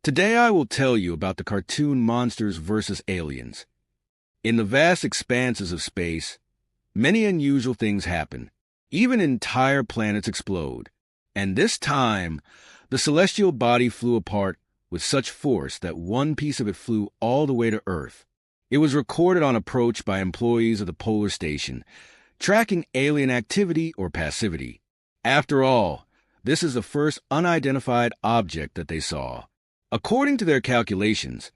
Today I will tell you about the cartoon monsters versus aliens. In the vast expanses of space, many unusual things happen. Even entire planets explode. And this time, the celestial body flew apart with such force that one piece of it flew all the way to Earth. It was recorded on approach by employees of the polar station, tracking alien activity or passivity. After all, this is the first unidentified object that they saw. According to their calculations,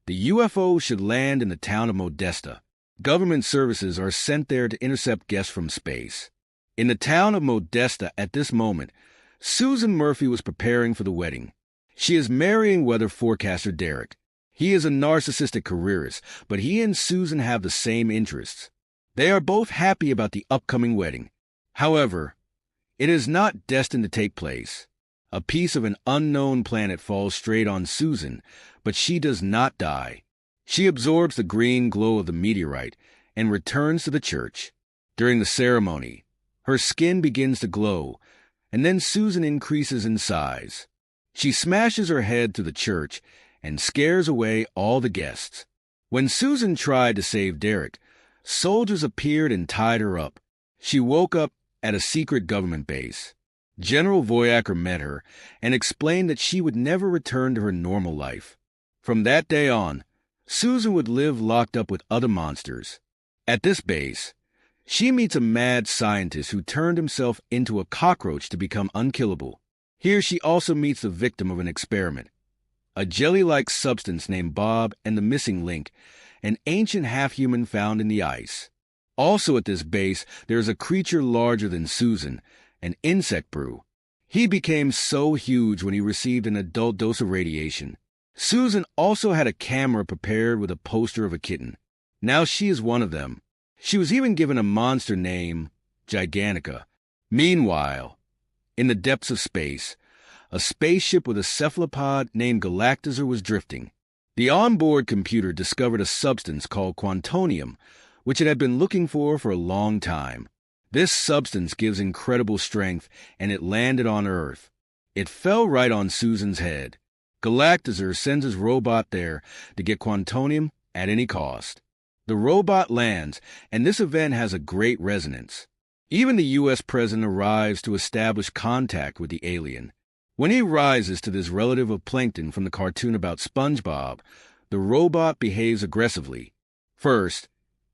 the UFO should land in the town of Modesto. Government services are sent there to intercept guests from space. In the town of Modesto at this moment, Susan Murphy was preparing for the wedding. She is marrying weather forecaster Derek. He is a narcissistic careerist, but he and Susan have the same interests. They are both happy about the upcoming wedding. However, it is not destined to take place. A piece of an unknown planet falls straight on Susan, but she does not die. She absorbs the green glow of the meteorite and returns to the church. During the ceremony, her skin begins to glow, and then Susan increases in size. She smashes her head through the church and scares away all the guests. When Susan tried to save Derek, soldiers appeared and tied her up. She woke up at a secret government base. General Voyager met her and explained that she would never return to her normal life. From that day on, Susan would live locked up with other monsters. At this base, she meets a mad scientist who turned himself into a cockroach to become unkillable. Here she also meets the victim of an experiment, a jelly-like substance named Bob, and the missing link, an ancient half-human found in the ice. Also at this base, there is a creature larger than Susan, an insect brew. He became so huge when he received an adult dose of radiation. Susan also had a camera prepared with a poster of a kitten. Now she is one of them. She was even given a monster named Gigantica. Meanwhile, in the depths of space, a spaceship with a cephalopod named Galactizer was drifting. The onboard computer discovered a substance called quantonium, which it had been looking for a long time. This substance gives incredible strength, and it landed on Earth. It fell right on Susan's head. Galactizer sends his robot there to get quantonium at any cost. The robot lands, and this event has a great resonance. Even the U.S. president arrives to establish contact with the alien. When he rises to this relative of Plankton from the cartoon about SpongeBob, the robot behaves aggressively. First,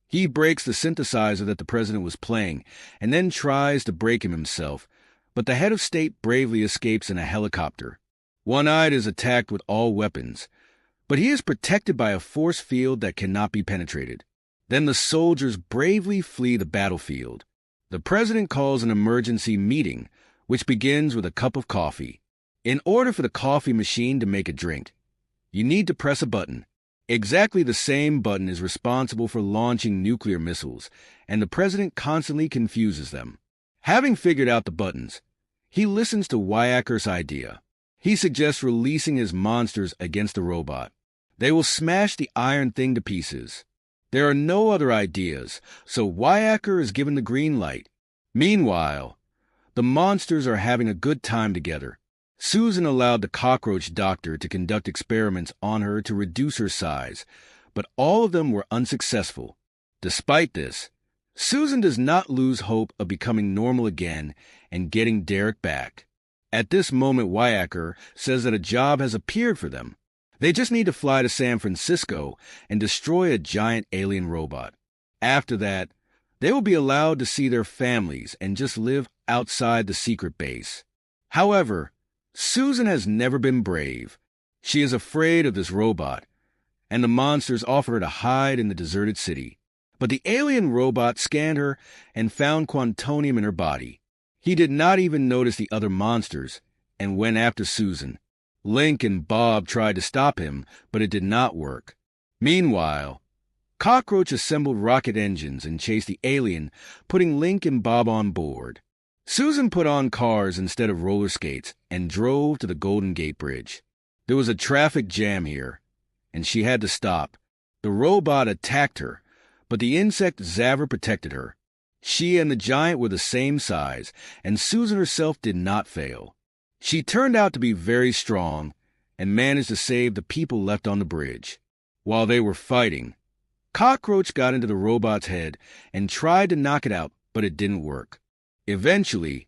he breaks the synthesizer that the president was playing, and then tries to break him himself, but the head of state bravely escapes in a helicopter. One-Eyed is attacked with all weapons, but he is protected by a force field that cannot be penetrated. Then the soldiers bravely flee the battlefield. The president calls an emergency meeting, which begins with a cup of coffee. In order for the coffee machine to make a drink, you need to press a button. Exactly the same button is responsible for launching nuclear missiles, and the president constantly confuses them. Having figured out the buttons, he listens to Wyaker's idea. He suggests releasing his monsters against the robot. They will smash the iron thing to pieces. There are no other ideas, so Wyaker is given the green light. Meanwhile, the monsters are having a good time together. Susan allowed the cockroach doctor to conduct experiments on her to reduce her size, but all of them were unsuccessful. Despite this, Susan does not lose hope of becoming normal again and getting Derek back. At this moment, Wyaker says that a job has appeared for them. They just need to fly to San Francisco and destroy a giant alien robot. After that, they will be allowed to see their families and just live outside the secret base. However, Susan has never been brave. She is afraid of this robot, and the monsters offer her to hide in the deserted city. But the alien robot scanned her and found quantonium in her body. He did not even notice the other monsters and went after Susan. Link and Bob tried to stop him, but it did not work. Meanwhile, Cockroach assembled rocket engines and chased the alien, putting Link and Bob on board. Susan put on cars instead of roller skates and drove to the Golden Gate Bridge. There was a traffic jam here, and she had to stop. The robot attacked her, but the insect Zaver protected her. She and the giant were the same size, and Susan herself did not fail. She turned out to be very strong, and managed to save the people left on the bridge. While they were fighting, Cockroach got into the robot's head and tried to knock it out, but it didn't work. Eventually,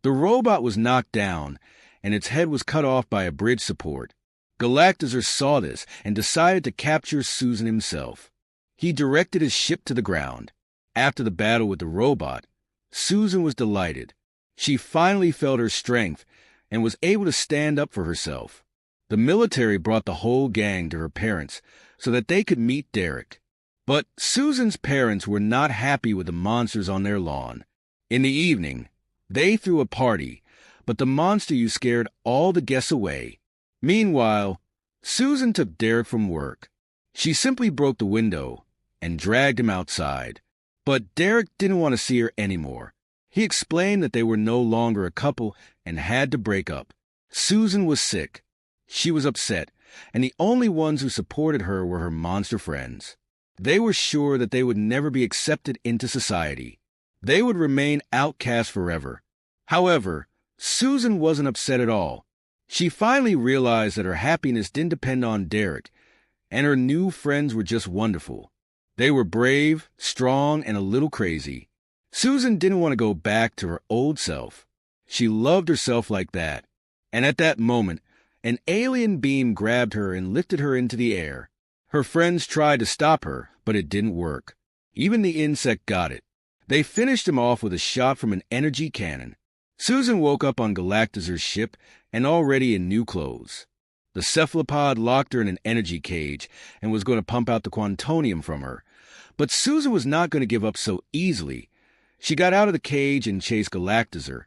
the robot was knocked down, and its head was cut off by a bridge support. Galactizer saw this and decided to capture Susan himself. He directed his ship to the ground. After the battle with the robot, Susan was delighted. She finally felt her strength and was able to stand up for herself. The military brought the whole gang to her parents so that they could meet Derek. But Susan's parents were not happy with the monsters on their lawn. In the evening, they threw a party, but the monster you scared all the guests away. Meanwhile, Susan took Derek from work. She simply broke the window and dragged him outside. But Derek didn't want to see her anymore. He explained that they were no longer a couple and had to break up. Susan was sick. She was upset, and the only ones who supported her were her monster friends. They were sure that they would never be accepted into society. They would remain outcast forever. However, Susan wasn't upset at all. She finally realized that her happiness didn't depend on Derek, and her new friends were just wonderful. They were brave, strong, and a little crazy. Susan didn't want to go back to her old self. She loved herself like that. And at that moment, an alien beam grabbed her and lifted her into the air. Her friends tried to stop her, but it didn't work. Even the insect got it. They finished him off with a shot from an energy cannon. Susan woke up on Galactizer's ship and already in new clothes. The cephalopod locked her in an energy cage and was going to pump out the quantonium from her. But Susan was not going to give up so easily. She got out of the cage and chased Galactizer,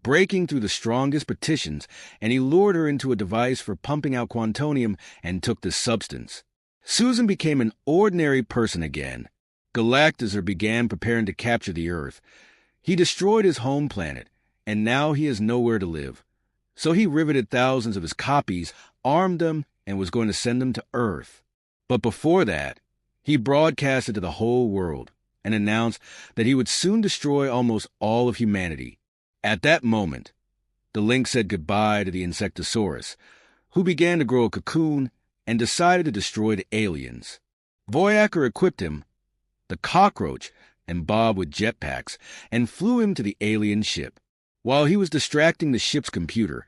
breaking through the strongest partitions, and he lured her into a device for pumping out quantonium and took the substance. Susan became an ordinary person again. Galactizer began preparing to capture the Earth. He destroyed his home planet, and now he has nowhere to live. So he riveted thousands of his copies, armed them, and was going to send them to Earth. But before that, he broadcasted to the whole world and announced that he would soon destroy almost all of humanity. At that moment, the Link said goodbye to the Insectosaurus, who began to grow a cocoon and decided to destroy the aliens. Voyager equipped him, the Cockroach, and Bob with jetpacks and flew him to the alien ship. While he was distracting the ship's computer,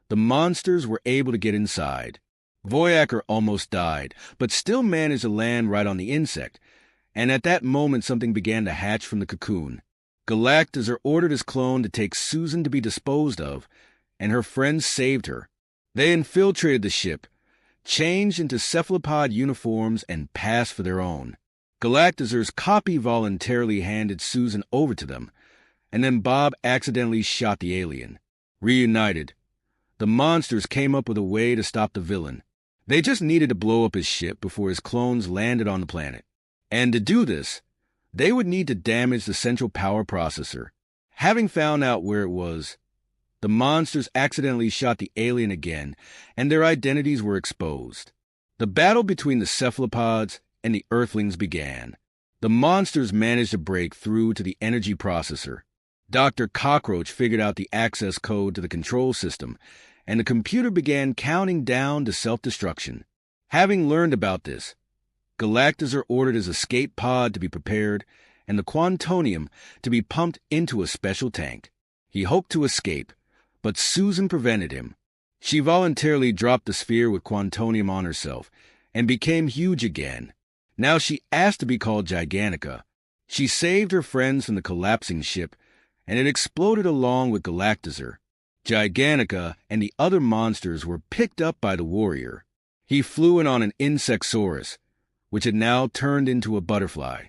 the monsters were able to get inside. Voyager almost died, but still managed to land right on the insect, and at that moment something began to hatch from the cocoon. Galactizer ordered his clone to take Susan to be disposed of, and her friends saved her. They infiltrated the ship, changed into cephalopod uniforms, and passed for their own. Galactizer's copy voluntarily handed Susan over to them, and then Bob accidentally shot the alien. Reunited, the monsters came up with a way to stop the villain. They just needed to blow up his ship before his clones landed on the planet. And to do this, they would need to damage the central power processor. Having found out where it was, the monsters accidentally shot the alien again, and their identities were exposed. The battle between the cephalopods and the Earthlings began. The monsters managed to break through to the energy processor. Dr. Cockroach figured out the access code to the control system, and the computer began counting down to self-destruction. Having learned about this, Galactizer ordered his escape pod to be prepared and the quantonium to be pumped into a special tank. He hoped to escape, but Susan prevented him. She voluntarily dropped the sphere with quantonium on herself and became huge again. Now she asked to be called Gigantica. She saved her friends from the collapsing ship, and it exploded along with Galactizer. Gigantica and the other monsters were picked up by the warrior. He flew in on an Insectosaurus, which had now turned into a butterfly.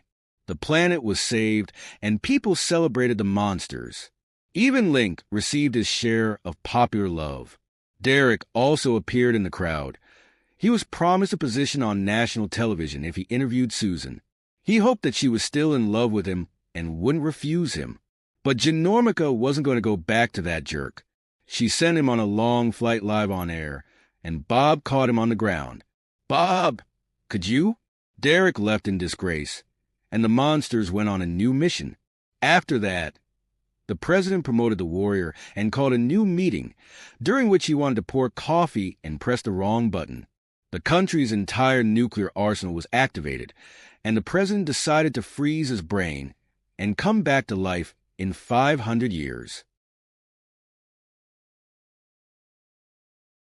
The planet was saved, and people celebrated the monsters. Even Link received his share of popular love. Derek also appeared in the crowd. He was promised a position on national television if he interviewed Susan. He hoped that she was still in love with him and wouldn't refuse him. But Genormica wasn't going to go back to that jerk. She sent him on a long flight live on air, and Bob caught him on the ground. "Bob, could you?" Derek left in disgrace, and the monsters went on a new mission. After that, The president promoted the warrior and called a new meeting, during which he wanted to pour coffee and pressed the wrong button. The country's entire nuclear arsenal was activated, and the president decided to freeze his brain and come back to life in 500 years.